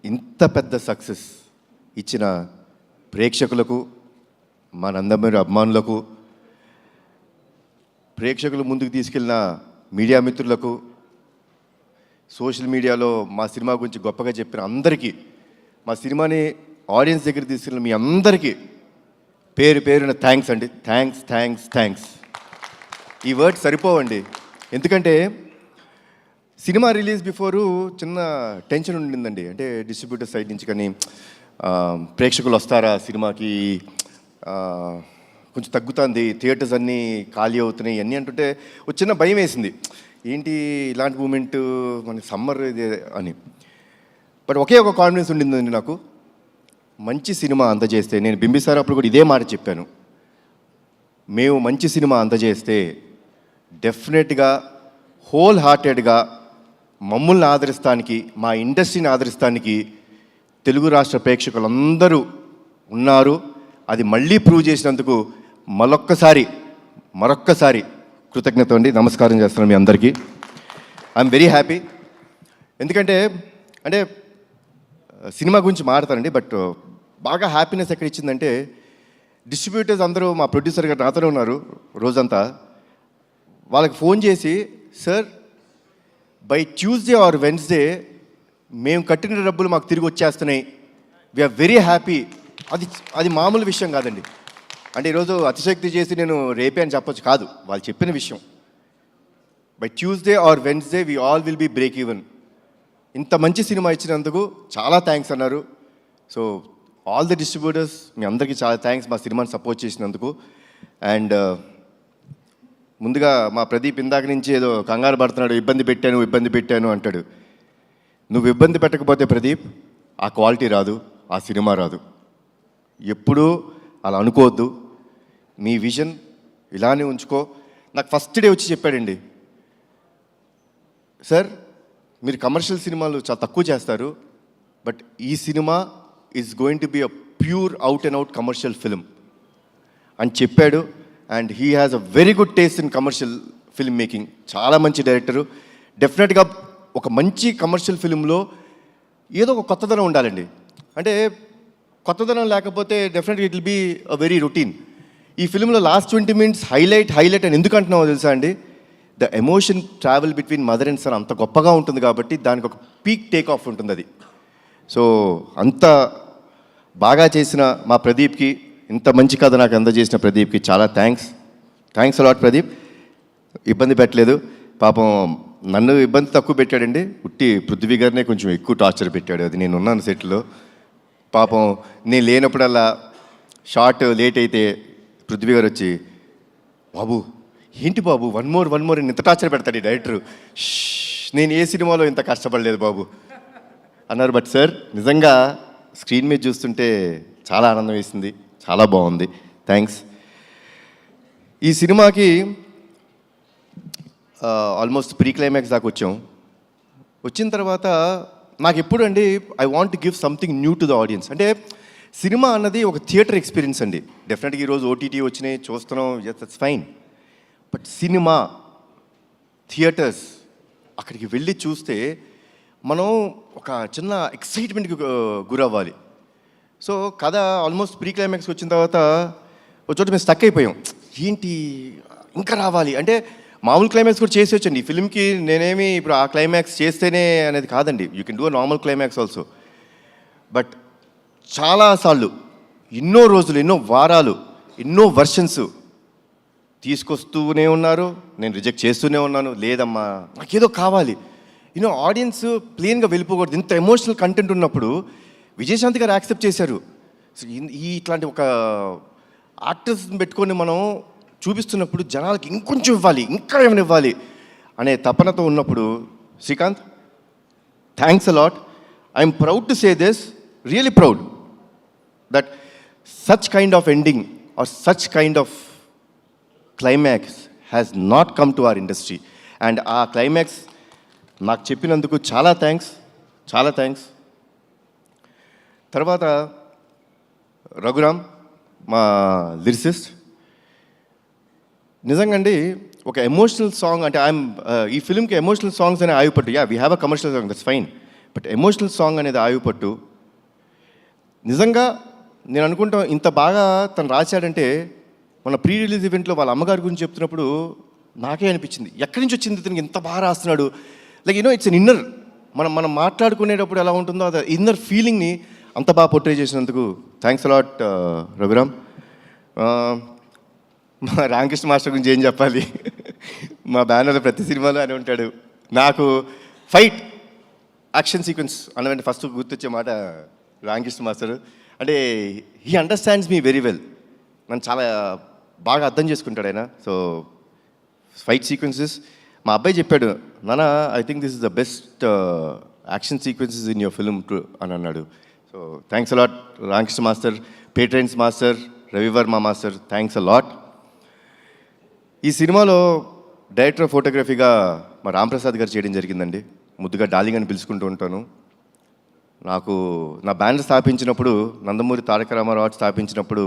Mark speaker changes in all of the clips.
Speaker 1: ఇంత పెద్ద సక్సెస్ ఇచ్చిన ప్రేక్షకులకు, మా నందమూరి అభిమానులకు, ప్రేక్షకులు ముందుకు తీసుకెళ్ళిన మీడియా మిత్రులకు, సోషల్ మీడియాలో మా సినిమా గురించి గొప్పగా చెప్పిన అందరికీ, మా సినిమాని ఆడియన్స్ దగ్గర తీసుకెళ్ళిన మీ అందరికీ పేరు పేరున థ్యాంక్స్ అండి. Thanks thanks thanks. ఈ వర్డ్ సరిపోవండి. ఎందుకంటే సినిమా రిలీజ్ బిఫోరు చిన్న టెన్షన్ ఉండిందండి. అంటే డిస్ట్రిబ్యూటర్ సైడ్ నుంచి కానీ ప్రేక్షకులు వస్తారా సినిమాకి, కొంచెం తగ్గుతుంది, థియేటర్స్ అన్నీ ఖాళీ అవుతున్నాయి అన్నీ అంటుంటే ఒక చిన్న భయం వేసింది. ఏంటి ఇలాంటి మూమెంట్ మనకి సమ్మర్ ఇది అని. బట్ ఒకే ఒక కాన్ఫిడెన్స్ ఉండిందండి నాకు. మంచి సినిమా అందజేస్తే, నేను బింబిసార్ అప్పుడు కూడా ఇదే మాట చెప్పాను, మేము మంచి సినిమా అందజేస్తే డెఫినెట్గా హోల్ హార్టెడ్గా మమ్మల్ని ఆదరిస్తానికి, మా ఇండస్ట్రీని ఆదరిస్తానికి తెలుగు రాష్ట్ర ప్రేక్షకులందరూ ఉన్నారు. అది మళ్ళీ ప్రూవ్ చేసినందుకు మరొక్కసారి కృతజ్ఞత అండి. నమస్కారం చేస్తున్నాను మీ అందరికీ. I'm very happy. ఎందుకంటే అంటే సినిమా గురించి మాట్లాడతానండి, బట్ బాగా హ్యాపీనెస్ ఎక్కడ ఇచ్చిందంటే డిస్ట్రిబ్యూటర్స్ అందరూ, మా ప్రొడ్యూసర్ గారు నాతోనే ఉన్నారు రోజంతా, వాళ్ళకి ఫోన్ చేసి, sir by Tuesday or Wednesday మేము కట్టిన డబ్బులు మాకు తిరిగి వచ్చేస్తున్నాయి, వీఆర్ వెరీ హ్యాపీ. అది మామూలు విషయం కాదండి. అంటే ఈరోజు అతిశక్తి చేసి నేను రేపే అని చెప్పొచ్చు కాదు, వాళ్ళు చెప్పిన విషయం. By Tuesday or Wednesday we all will be break even. ఇంత మంచి సినిమా ఇచ్చినందుకు చాలా థ్యాంక్స్ అన్నారు. సో ఆల్ ది డిస్ట్రిబ్యూటర్స్, మీ అందరికీ చాలా థ్యాంక్స్ మా సినిమాని సపోర్ట్ చేసినందుకు. అండ్ ముందుగా మా ప్రదీప్ ఇందాక నుంచి ఏదో కంగారు పడుతున్నాడు, ఇబ్బంది పెట్టాను అంటాడు. నువ్వు ఇబ్బంది పెట్టకపోతే ప్రదీప్ ఆ క్వాలిటీ రాదు, ఆ సినిమా రాదు. ఎప్పుడూ అలా అనుకోవద్దు. మీ విజన్ ఇలానే ఉంచుకో. నాకు ఫస్ట్ డే వచ్చి చెప్పాడండి, సార్ మీరు కమర్షియల్ సినిమాలు చాలా తక్కువ చేస్తారు, బట్ ఈ cinema is going to be a pure out and out commercial film అని చెప్పాడు. And he has a very good taste in commercial film making. చాలా మంచి డైరెక్టరు. డెఫినెట్గా ఒక మంచి కమర్షియల్ ఫిల్మ్లో ఏదో ఒక కొత్తదనం ఉండాలండి. అంటే కొత్తదనం లేకపోతే డెఫినెట్గా it will be a very routine. ఈ ఫిల్మ్లో లాస్ట్ 20 minutes హైలైట్ అని ఎందుకు అంటున్నామో తెలుసా అండి? The emotion travel between mother and son అంత గొప్పగా ఉంటుంది కాబట్టి దానికి ఒక పీక్ టేక్ ఆఫ్ ఉంటుంది అది. సో అంత బాగా చేసిన మా ప్రదీప్కి, ఇంత మంచి కథ నాకు అందజేసిన ప్రదీప్కి చాలా థ్యాంక్స్ అలాట్ ప్రదీప్. ఇబ్బంది పెట్టలేదు పాపం. నన్ను ఇబ్బంది తక్కువ పెట్టాడండి, ఉట్టి పృథ్వీ గారినే కొంచెం ఎక్కువ టార్చర్ పెట్టాడు. అది నేను ఉన్నాను సెట్లో. పాపం నేను లేనప్పుడల్లా షార్ట్ లేట్ అయితే పృథ్వీ గారు వచ్చి, బాబు ఏంటి బాబు వన్ మోర్ ఇంత టార్చర్ పెడతాడు ఈ డైరెక్టరు, నేను ఏ సినిమాలో ఇంత కష్టపడలేదు బాబు అన్నారు. బట్ సార్ నిజంగా స్క్రీన్ మీద చూస్తుంటే చాలా ఆనందం వేసింది, చాలా బాగుంది. థ్యాంక్స్. ఈ సినిమాకి ఆల్మోస్ట్ ప్రీ క్లైమాక్స్ దాకా వచ్చిన తర్వాత నాకు ఎప్పుడు అండి I want to give something new to the audience. అంటే సినిమా అన్నది ఒక థియేటర్ ఎక్స్పీరియన్స్ అండి. డెఫినెట్గా ఈరోజు ఓటీటీ వచ్చినాయి, చూస్తున్నాం, that's fine. But cinema theatres అక్కడికి వెళ్ళి చూస్తే మనం ఒక చిన్న ఎక్సైట్మెంట్కి గురవ్వాలి. సో కథ ఆల్మోస్ట్ ప్రీ క్లైమాక్స్ వచ్చిన తర్వాత ఒక చోట మేము స్టక్ అయిపోయాం. ఏంటి ఇంకా రావాలి అంటే, మామూలు క్లైమాక్స్ కూడా చేసి వచ్చండి ఈ ఫిల్మ్కి. నేనేమి ఇప్పుడు ఆ క్లైమాక్స్ చేస్తేనే అనేది కాదండి, you can do a normal climax also. But చాలాసార్లు, ఎన్నో రోజులు, ఎన్నో వారాలు, ఎన్నో వర్షన్స్ తీసుకొస్తూనే ఉన్నారు, నేను రిజెక్ట్ చేస్తూనే ఉన్నాను. లేదమ్మా నాకేదో కావాలి, ఆడియన్స్ ప్లెయిన్గా వెళ్ళిపోకూడదు. ఇంత ఎమోషనల్ కంటెంట్ ఉన్నప్పుడు విజయశాంతి గారు యాక్సెప్ట్ చేశారు. ఇట్లాంటి ఒక యాక్టర్స్ని పెట్టుకొని మనం చూపిస్తున్నప్పుడు జనాలకి ఇంకొంచెం ఇవ్వాలి, ఇంకా ఏమైనా ఇవ్వాలి అనే తపనతో ఉన్నప్పుడు, Srikanth thanks a lot. I'm proud to say this, really proud that such kind of ending or such kind of climax has not come to our industry. And ఆ క్లైమాక్స్ నాకు చెప్పినందుకు చాలా థ్యాంక్స్. తర్వాత రఘురామ్ మా లిరిసిస్ట్, నిజంగా అండి ఒక ఎమోషనల్ సాంగ్ అంటే ఈ ఫిల్మ్కి ఎమోషనల్ సాంగ్స్ అనే ఆగిపట్టు. We have a commercial song, that's fine. But emotional song అనేది ఆయుపట్టు నిజంగా నేను అనుకుంటాం ఇంత బాగా తను రాశాడంటే మన ప్రీ రిలీజ్ ఈవెంట్లో వాళ్ళ అమ్మగారి గురించి చెప్తున్నప్పుడు నాకే అనిపించింది ఎక్కడి నుంచి వచ్చింది ఇతనికి ఇంత బాగా రాస్తున్నాడు. లైక్ ఇట్స్ అన్ ఇన్నర్ మనం మాట్లాడుకునేటప్పుడు ఎలా ఉంటుందో అది ఇన్నర్ ఫీలింగ్ని అంత బాగా పోర్ట్రే చేసినందుకు థ్యాంక్స్ అలాట్ రఘురామ్. మా రామకృష్ణ మాస్టర్ గురించి ఏం చెప్పాలి, మా బ్యానర్లో ప్రతి సినిమాలో అని ఉంటాడు. నాకు ఫైట్ యాక్షన్ సీక్వెన్స్ అన్నవంటే ఫస్ట్ గుర్తొచ్చే మాట రామకృష్ణ మాస్టర్. అంటే he understands me very well, నన్ను చాలా బాగా అర్థం చేసుకుంటాడు ఆయన. సో ఫైట్ సీక్వెన్సెస్ మా అబ్బాయి చెప్పాడు, నాన్న I think this is the best action sequences in your film అని అన్నాడు. So thanks a lot Ramakrishna master, పేట్రైన్స్ master, Ravi Varma master, thanks a lot. ఈ సినిమాలో డైరెక్టర్ ఆఫ్ ఫోటోగ్రఫీగా మా రాంప్రసాద్ గారు చేయడం జరిగిందండి. ముద్దుగా డార్లింగ్ అని పిలుచుకుంటూ ఉంటాను. నాకు నా బ్యానర్ స్థాపించినప్పుడు, నందమూరి తారక రామారావు స్థాపించినప్పుడు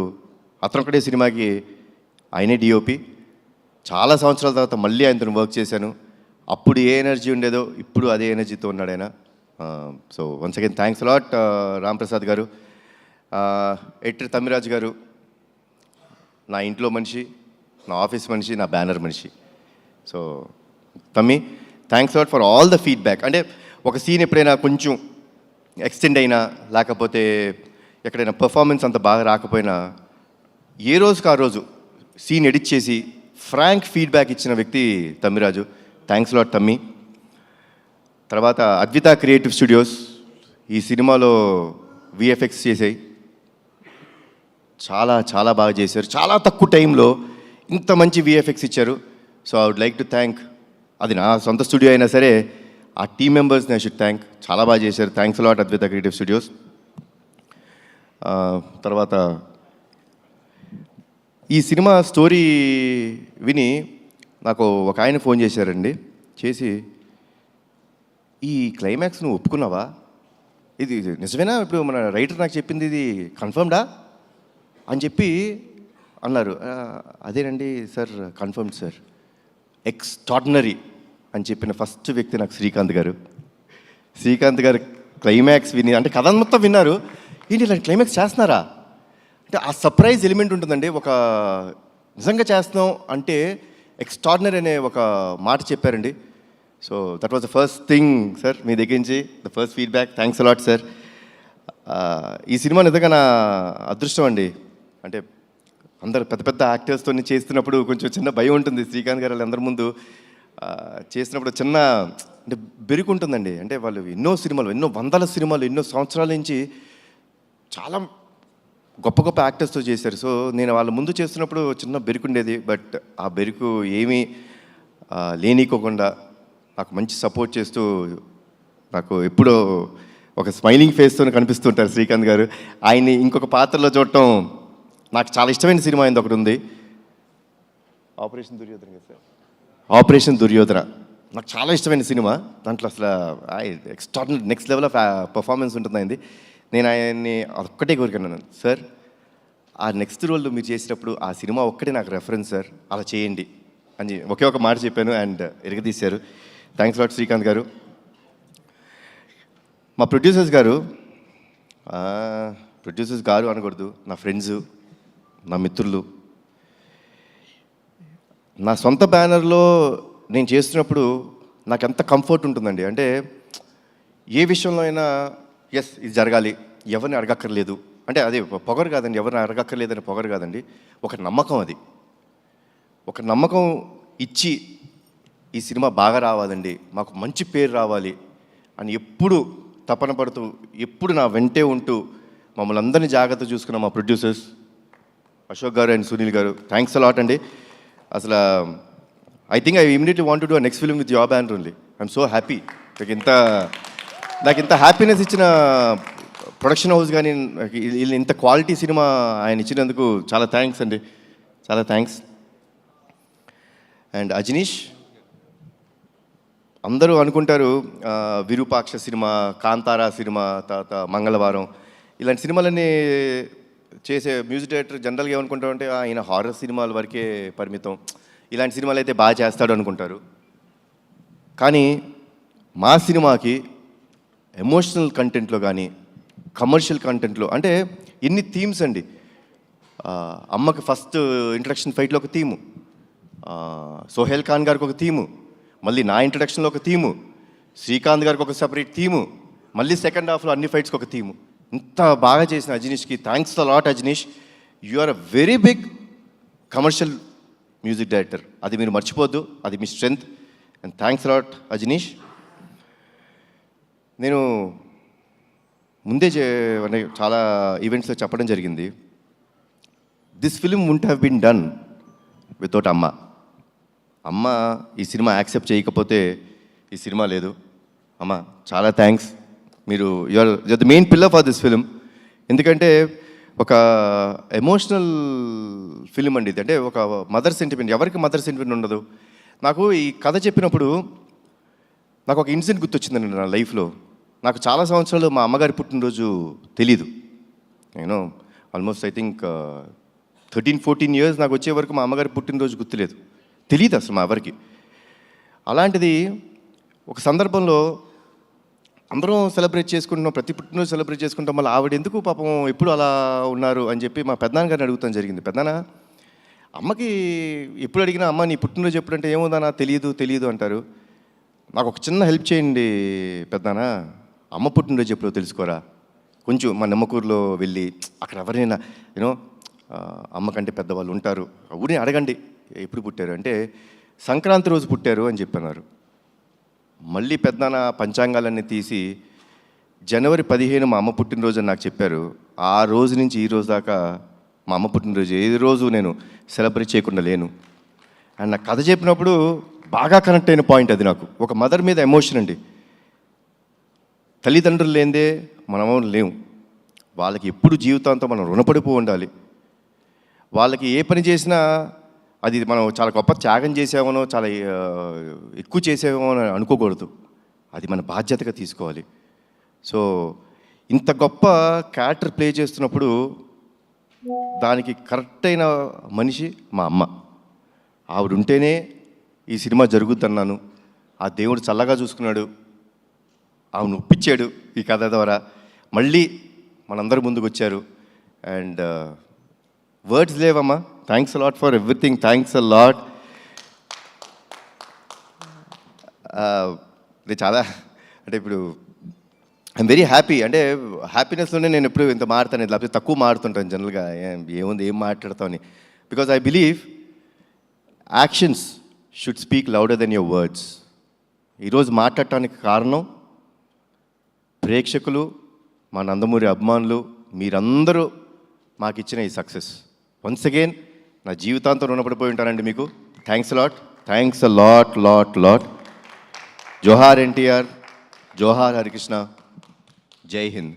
Speaker 1: అతను ఒకటే సినిమాకి ఆయనే డిఓపి. చాలా సంవత్సరాల తర్వాత మళ్ళీ ఆయనతో వర్క్ చేశాను. అప్పుడు ఏ ఎనర్జీ ఉండేదో ఇప్పుడు అదే ఎనర్జీతో ఉన్నాడు ఆయన. So once again thanks a lot Ramprasad గారు. ఎడిటర్ తమ్మిరాజు గారు నా ఇంట్లో మనిషి, నా ఆఫీస్ మనిషి, నా బ్యానర్ మనిషి. సో తమ్మి thanks a lot for all the feedback. అంటే ఒక సీన్ ఎప్పుడైనా కొంచెం ఎక్స్టెండ్ అయినా లేకపోతే ఎక్కడైనా పర్ఫార్మెన్స్ అంత బాగా రాకపోయినా ఏ రోజుకి ఆ రోజు సీన్ ఎడిట్ చేసి ఫ్రాంక్ ఫీడ్బ్యాక్ ఇచ్చిన వ్యక్తి తమ్మిరాజు. థ్యాంక్స్ లాట్ తమ్మి. తర్వాత అద్విత క్రియేటివ్ స్టూడియోస్ ఈ సినిమాలో విఎఫ్ఎక్స్ చేసాయి, చాలా చాలా బాగా చేశారు. చాలా తక్కువ టైంలో ఇంత మంచి విఎఫ్ఎక్స్ ఇచ్చారు. So I would like to thank, అది నా సొంత స్టూడియో అయినా సరే ఆ టీమ్ మెంబర్స్ని ఐ షుడ్ థ్యాంక్. చాలా బాగా చేశారు. Thanks a lot Advitha creative studios. తర్వాత ఈ సినిమా స్టోరీ విని నాకు ఒక ఆయన ఫోన్ చేశారండి. చేసి ఈ క్లైమాక్స్ నువ్వు ఒప్పుకున్నావా, ఇది నిజమేనా, ఇప్పుడు మన రైటర్ నాకు చెప్పింది ఇది కన్ఫర్మ్డా అని చెప్పి అన్నారు. అదేనండి సార్, కన్ఫర్మ్డ్ సార్, ఎక్స్ట్రాడినరీ అని చెప్పిన ఫస్ట్ వ్యక్తి నాకు శ్రీకాంత్ గారు. శ్రీకాంత్ గారు క్లైమాక్స్ విని, అంటే కథ మొత్తం విన్నారు, ఏంటి ఇలాంటి క్లైమాక్స్ చేస్తున్నారా అంటే ఆ సర్ప్రైజ్ ఎలిమెంట్ ఉంటుందండి. ఒక నిజంగా చేస్తున్నాం అంటే ఎక్స్ట్రాడినరీ అనే ఒక మాట చెప్పారండి. So that was the first thing sir, మీ దగ్గర నుంచి the first feedback. Thanks a lot sir. ఈ సినిమా నిజంగా నా అదృష్టం అండి. అంటే అందరు పెద్ద పెద్ద యాక్టర్స్తో చేస్తున్నప్పుడు కొంచెం చిన్న భయం ఉంటుంది. శ్రీకాంత్ గారు అందరి ముందు చేసినప్పుడు చిన్న అంటే బెరుకు ఉంటుందండి. అంటే వాళ్ళు ఎన్నో సినిమాలు, ఎన్నో వందల సినిమాలు, ఎన్నో సంవత్సరాల నుంచి చాలా గొప్ప గొప్ప యాక్టర్స్తో చేశారు. సో నేను వాళ్ళ ముందు చేస్తున్నప్పుడు చిన్న బెరుకు ఉండేది. బట్ ఆ బెరుకు ఏమీ లేనికోకుండా నాకు మంచి సపోర్ట్ చేస్తూ నాకు ఎప్పుడో ఒక స్మైలింగ్ ఫేస్తో కనిపిస్తుంటారు శ్రీకాంత్ గారు. ఆయన్ని ఇంకొక పాత్రలో చూడటం నాకు చాలా ఇష్టమైన సినిమా అయింది ఒకటి ఉంది, ఆపరేషన్ దుర్యోధన కదా సార్. ఆపరేషన్ దుర్యోధన నాకు చాలా ఇష్టమైన సినిమా. దాంట్లో అసలు extraordinary next level of performance ఉంటుంది అయింది. నేను ఆయన్ని ఒక్కటే కోరికన్నాను, సార్ ఆ నెక్స్ట్ రోల్ మీరు చేసేటప్పుడు ఆ సినిమా ఒక్కటే నాకు రెఫరెన్స్ సార్, అలా చేయండి అని ఒకే ఒక మాట చెప్పాను అండ్ ఎరగదీశారు. థ్యాంక్స్ లాట్ శ్రీకాంత్ గారు. మా ప్రొడ్యూసర్స్ గారు అనకూడదు, నా ఫ్రెండ్స్, నా మిత్రులు. నా సొంత బ్యానర్లో నేను చేస్తున్నప్పుడు నాకు ఎంత కంఫర్ట్ ఉంటుందండి. అంటే ఏ విషయంలో అయినా ఎస్ ఇది జరగాలి, ఎవరిని అడగక్కర్లేదు, అంటే అదే పొగరు కాదండి, ఎవరిని అడగక్కర్లేదని పొగరు కాదండి, ఒక నమ్మకం. అది ఒక నమ్మకం ఇచ్చి ఈ సినిమా బాగా రావాలండి, మాకు మంచి పేరు రావాలి అని ఎప్పుడు తపన పడుతూ, ఎప్పుడు నా వెంటే ఉంటూ మమ్మల్ని అందరినీ జాగ్రత్త చూసుకున్న మా ప్రొడ్యూసర్స్ అశోక్ గారు అండ్ సునీల్ గారు, థ్యాంక్స్ అలాట్ అండి. అసలు I think I immediately want to do next film with your banner only. I'm so happy. నాకు ఇంత హ్యాపీనెస్ ఇచ్చిన ప్రొడక్షన్ హౌస్ కానీ ఇంత క్వాలిటీ సినిమా ఆయన ఇచ్చినందుకు చాలా థ్యాంక్స్ అండి, చాలా థ్యాంక్స్. అండ్ అజనీష్, అందరూ అనుకుంటారు విరూపాక్ష సినిమా, కాంతారా సినిమా, తర్వాత మంగళవారం, ఇలాంటి సినిమాలన్నీ చేసే మ్యూజిక్ డైరెక్టర్ జనరల్గా ఏమనుకుంటారంటే ఆయన హారర్ సినిమాల వరకే పరిమితం, ఇలాంటి సినిమాలు అయితే బాగా చేస్తాడు అనుకుంటారు. కానీ మా సినిమాకి ఎమోషనల్ కంటెంట్లో కానీ కమర్షియల్ కంటెంట్లో అంటే ఎన్ని థీమ్స్ అండి. అమ్మకి ఫస్ట్ ఇంట్రడక్షన్ ఫైట్లో ఒక థీము, సోహెల్ ఖాన్ గారికి ఒక థీము, మళ్ళీ నా ఇంట్రడక్షన్లో ఒక థీము, శ్రీకాంత్ గారికి ఒక సెపరేట్ థీము, మళ్ళీ సెకండ్ హాఫ్లో అన్ని ఫైట్స్కి ఒక థీము. ఇంత బాగా చేసిన అజనీష్కి thanks a lot Ajaneesh. You are a very big commercial music director. అది మీరు మర్చిపోద్దు, అది మీ strength. And thanks a lot Ajaneesh. నేను ముందే అంటే చాలా ఈవెంట్స్లో చెప్పడం జరిగింది, this film won't have been done without అమ్మ. అమ్మ ఈ సినిమా యాక్సెప్ట్ చేయకపోతే ఈ సినిమా లేదు. అమ్మ చాలా థ్యాంక్స్. మీరు you are the main pillar for this film. ఎందుకంటే ఒక ఎమోషనల్ ఫిలిం అండి ఇది. అంటే ఒక మదర్ సెంటిమెంట్. ఎవరికి మదర్ సెంటిమెంట్ ఉండదు? నాకు ఈ కథ చెప్పినప్పుడు నాకు ఒక ఇన్సిడెంట్ గుర్తొచ్చిందండి నా లైఫ్లో. నాకు చాలా సంవత్సరాలు మా అమ్మగారి పుట్టినరోజు తెలీదు. నేను ఆల్మోస్ట్ ఐ థింక్ 13-14 ఇయర్స్ నాకు వచ్చే వరకు మా అమ్మగారి పుట్టినరోజు గుర్తులేదు, తెలియదు అసలు మా ఎవరికి. అలాంటిది ఒక సందర్భంలో అందరం సెలబ్రేట్ చేసుకుంటున్నాం, ప్రతి పుట్టినరోజు సెలబ్రేట్ చేసుకుంటాం, మళ్ళీ ఆవిడ ఎందుకు పాపం ఎప్పుడు అలా ఉన్నారు అని చెప్పి మా పెద్దనాన్న గారిని అడుగుతాం జరిగింది. పెద్దనాన్న, అమ్మకి ఎప్పుడు అడిగినా అమ్మ నీ పుట్టినరోజు ఎప్పుడంటే ఏముందన్నా తెలియదు అంటారు. నాకు ఒక చిన్న హెల్ప్ చేయండి పెద్దనాన్న, అమ్మ పుట్టినరోజు ఎప్పుడో తెలుసుకోరా, కొంచెం మా నిమ్మకూరులో వెళ్ళి అక్కడ ఎవరైనా యూనో అమ్మకంటే పెద్దవాళ్ళు ఉంటారు, ఊరిని అడగండి ఎప్పుడు పుట్టారు అంటే సంక్రాంతి రోజు పుట్టారు అని చెప్పన్నారు. మళ్ళీ పెద్దనాన్న పంచాంగాలన్నీ తీసి జనవరి 15 మా అమ్మ పుట్టినరోజు అని నాకు చెప్పారు. ఆ రోజు నుంచి ఈ రోజు దాకా మా అమ్మ పుట్టినరోజు ఏ రోజు నేను సెలబ్రేట్ చేయకుండా లేను. అండ్ నాకు కథ చెప్పినప్పుడు బాగా కనెక్ట్ అయిన పాయింట్ అది. నాకు ఒక మదర్ మీద ఎమోషన్ అండి. తల్లిదండ్రులు లేనిదే మనం లేవు. వాళ్ళకి ఎప్పుడు జీవితాంతం మనం రుణపడిపో ఉండాలి. వాళ్ళకి ఏ పని చేసినా అది మనం చాలా గొప్ప త్యాగం చేసామనో చాలా ఎక్కువ చేసామో అని అనుకోకూడదు. అది మన బాధ్యతగా తీసుకోవాలి. సో ఇంత గొప్ప క్యారెక్టర్ ప్లే చేస్తున్నప్పుడు దానికి కరెక్ట్ అయిన మనిషి మా అమ్మ. ఆవిడ ఉంటేనే ఈ సినిమా జరుగుద్దన్నాను. ఆ దేవుడు చల్లగా చూసుకున్నాడు, ఆవిడ ఒప్పించాడు ఈ కథ ద్వారా. మళ్ళీ మనందరి ముందుకు వచ్చారు. అండ్ వర్డ్స్ లేవమ్మా. Thanks a lot for everything. Thanks a lot. ఇది చాలా అంటే ఇప్పుడు ఐఎమ్ వెరీ హ్యాపీ. అంటే హ్యాపీనెస్లోనే నేను ఎప్పుడు ఇంత మాడతాను, లేకపోతే తక్కువ మాడుతుంటాను జనరల్గా. ఏం మాట్లాడతామని. Because I believe actions should speak louder then your words. ఈరోజు మాట్లాడటానికి కారణం ప్రేక్షకులు, మా నందమూరి అభిమానులు, మీరందరూ మాకు ఇచ్చిన ఈ సక్సెస్. వన్స్ అగైన్ నా జీవితాంతం రుణపడిపోయి ఉంటానండి మీకు. Thanks lot. Thanks a lot. జోహార్ ఎన్టీఆర్, జోహార్ హరికృష్ణ, జై హింద్.